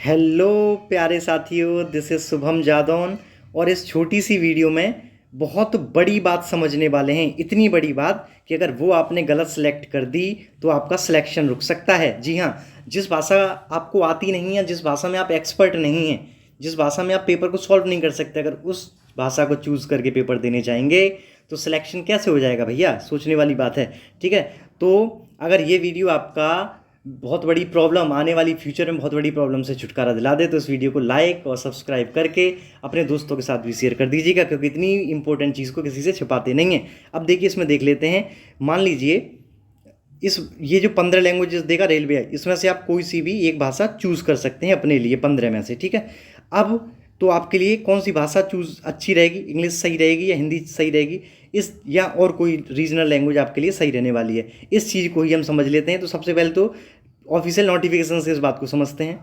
Hello प्यारे साथियों, this is Shubham Jadaun. और इस छोटी सी वीडियो में बहुत बड़ी बात समझने वाले हैं। इतनी बड़ी बात कि अगर वो आपने गलत सेलेक्ट कर दी तो आपका सिलेक्शन रुक सकता है। जी हाँ, जिस भाषा आपको आती नहीं है, जिस भाषा में आप एक्सपर्ट नहीं हैं, जिस भाषा में आप पेपर को सॉल्व नहीं कर सकते, अगर उस भाषा को चूज़ करके पेपर देने जाएंगे तो सिलेक्शन कैसे हो जाएगा भैया? सोचने वाली बात है। ठीक है, तो अगर ये वीडियो आपका बहुत बड़ी प्रॉब्लम, आने वाली फ्यूचर में बहुत बड़ी प्रॉब्लम से छुटकारा दिला दे, तो इस वीडियो को लाइक और सब्सक्राइब करके अपने दोस्तों के साथ भी शेयर कर दीजिएगा, क्योंकि इतनी इंपॉर्टेंट चीज़ को किसी से छिपाते नहीं हैं। अब देखिए, इसमें देख लेते हैं। मान लीजिए ये जो 15 लैंग्वेजेस देगा रेलवे है, इसमें से आप कोई सी भी एक भाषा चूज़ कर सकते हैं अपने लिए 15 में से। ठीक है, अब तो आपके लिए कौन सी भाषा चूज़ अच्छी रहेगी? इंग्लिश सही रहेगी या हिंदी सही रहेगी, इस या और कोई रीजनल लैंग्वेज आपके लिए सही रहने वाली है? इस चीज़ को ही हम समझ लेते हैं। तो सबसे पहले तो ऑफिशियल नोटिफिकेशन से इस बात को समझते हैं।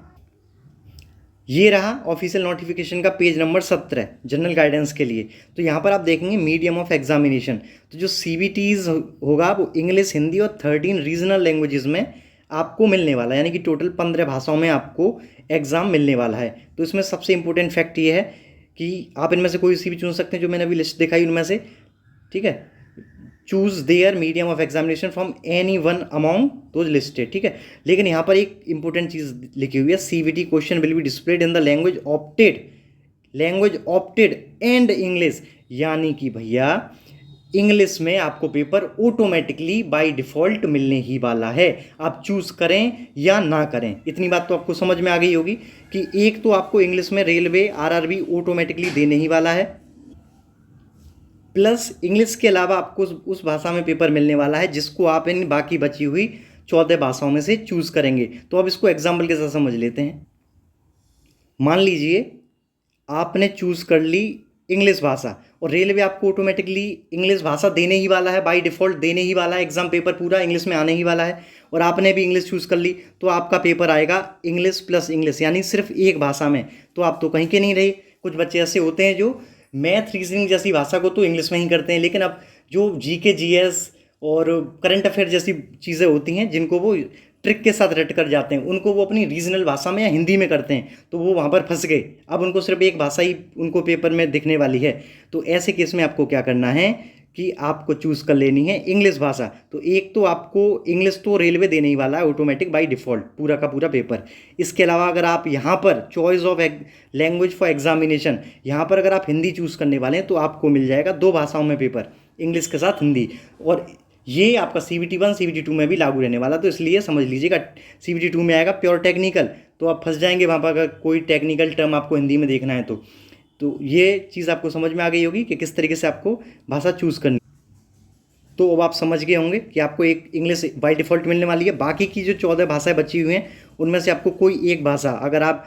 ये रहा ऑफिशियल नोटिफिकेशन का पेज नंबर 17 जनरल गाइडेंस के लिए। तो यहाँ पर आप देखेंगे मीडियम ऑफ एग्जामिनेशन। तो जो CBTs होगा वो इंग्लिश, हिंदी और 13 रीजनल लैंग्वेजेस में आपको मिलने वाला है, यानी कि टोटल 15 भाषाओं में आपको एग्ज़ाम मिलने वाला है। तो इसमें सबसे इंपॉर्टेंट फैक्ट ये है कि आप इनमें से कोई सी भी चुन सकते हैं, जो मैंने अभी लिस्ट दिखाई उनमें से। ठीक है, choose there medium of examination from any one among those listed. ठीक है, लेकिन यहाँ पर एक इंपॉर्टेंट चीज़ लिखी हुई है, CBT question will be displayed in the language opted and English. यानी कि भैया इंग्लिश में आपको पेपर ऑटोमेटिकली बाय डिफ़ॉल्ट मिलने ही वाला है, आप चूज़ करें या ना करें। इतनी बात तो आपको समझ में आ गई होगी कि एक तो आपको इंग्लिश में रेलवे RRB ऑटोमेटिकली देने ही वाला है, प्लस इंग्लिश के अलावा आपको उस भाषा में पेपर मिलने वाला है जिसको आप इन बाकी बची हुई 14 भाषाओं में से चूज़ करेंगे। तो अब इसको एग्जाम्पल के साथ समझ लेते हैं। मान लीजिए आपने चूज़ कर ली इंग्लिश भाषा, और रेलवे आपको ऑटोमेटिकली इंग्लिश भाषा देने ही वाला है, बाय डिफ़ॉल्ट देने ही वाला है, एग्जाम पेपर पूरा इंग्लिश में आने ही वाला है, और आपने भी इंग्लिश चूज़ कर ली, तो आपका पेपर आएगा इंग्लिश प्लस इंग्लिश, यानी सिर्फ एक भाषा में। तो आप तो कहीं के नहीं रहे। कुछ बच्चे ऐसे होते हैं जो मैथ, रीजनिंग जैसी भाषा को तो इंग्लिश में ही करते हैं, लेकिन अब जो GK GS और करंट अफेयर जैसी चीज़ें होती हैं जिनको वो ट्रिक के साथ रट कर जाते हैं, उनको वो अपनी रीजनल भाषा में या हिंदी में करते हैं, तो वो वहाँ पर फंस गए। अब उनको सिर्फ एक भाषा ही उनको पेपर में दिखने वाली है। तो ऐसे केस में आपको क्या करना है कि आपको चूज़ कर लेनी है इंग्लिश भाषा। तो एक तो आपको इंग्लिश तो रेलवे देने ही वाला है ऑटोमेटिक बाय डिफ़ॉल्ट, पूरा का पूरा पेपर। इसके अलावा अगर आप यहाँ पर choice of language for examination, यहाँ पर अगर आप हिंदी चूज़ करने वाले हैं तो आपको मिल जाएगा 2 भाषाओं में पेपर, इंग्लिश के साथ हिंदी। और ये आपका CBT 1 CBT 2 में भी लागू रहने वाला। तो इसलिए समझ लीजिएगा, CBT 2 में आएगा प्योर टेक्निकल, तो आप फंस जाएंगे वहाँ पर अगर कोई टेक्निकल टर्म आपको हिंदी में देखना है तो ये चीज़ आपको समझ में आ गई होगी कि किस तरीके से आपको भाषा चूज़ करनी। तो अब आप समझ गए होंगे कि आपको एक इंग्लिश बाय डिफ़ॉल्ट मिलने वाली है। बाकी की जो 14 भाषाएं बची हुई हैं उनमें से आपको कोई एक भाषा, अगर आप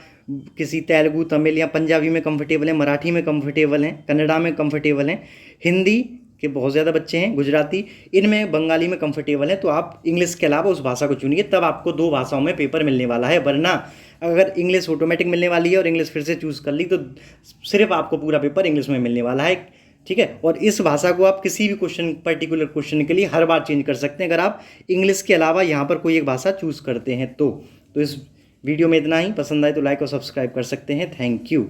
किसी तेलुगु, तमिल या पंजाबी में कंफर्टेबल हैं, मराठी में कंफर्टेबल हैं, कन्नड़ा में कंफर्टेबल हैं, हिंदी के बहुत ज़्यादा बच्चे हैं, गुजराती, इनमें बंगाली में कंफर्टेबल हैं, तो आप इंग्लिश के अलावा उस भाषा को चुनिए, तब आपको 2 भाषाओं में पेपर मिलने वाला है। वरना अगर इंग्लिश ऑटोमेटिक मिलने वाली है और इंग्लिश फिर से चूज़ कर ली तो सिर्फ आपको पूरा पेपर इंग्लिश में मिलने वाला है। ठीक है, और इस भाषा को आप किसी भी क्वेश्चन, पर्टिकुलर क्वेश्चन के लिए हर बार चेंज कर सकते हैं, अगर आप इंग्लिश के अलावा यहाँ पर कोई एक भाषा चूज़ करते हैं तो इस वीडियो में इतना ही। पसंद आए तो लाइक और सब्सक्राइब कर सकते हैं। Thank you.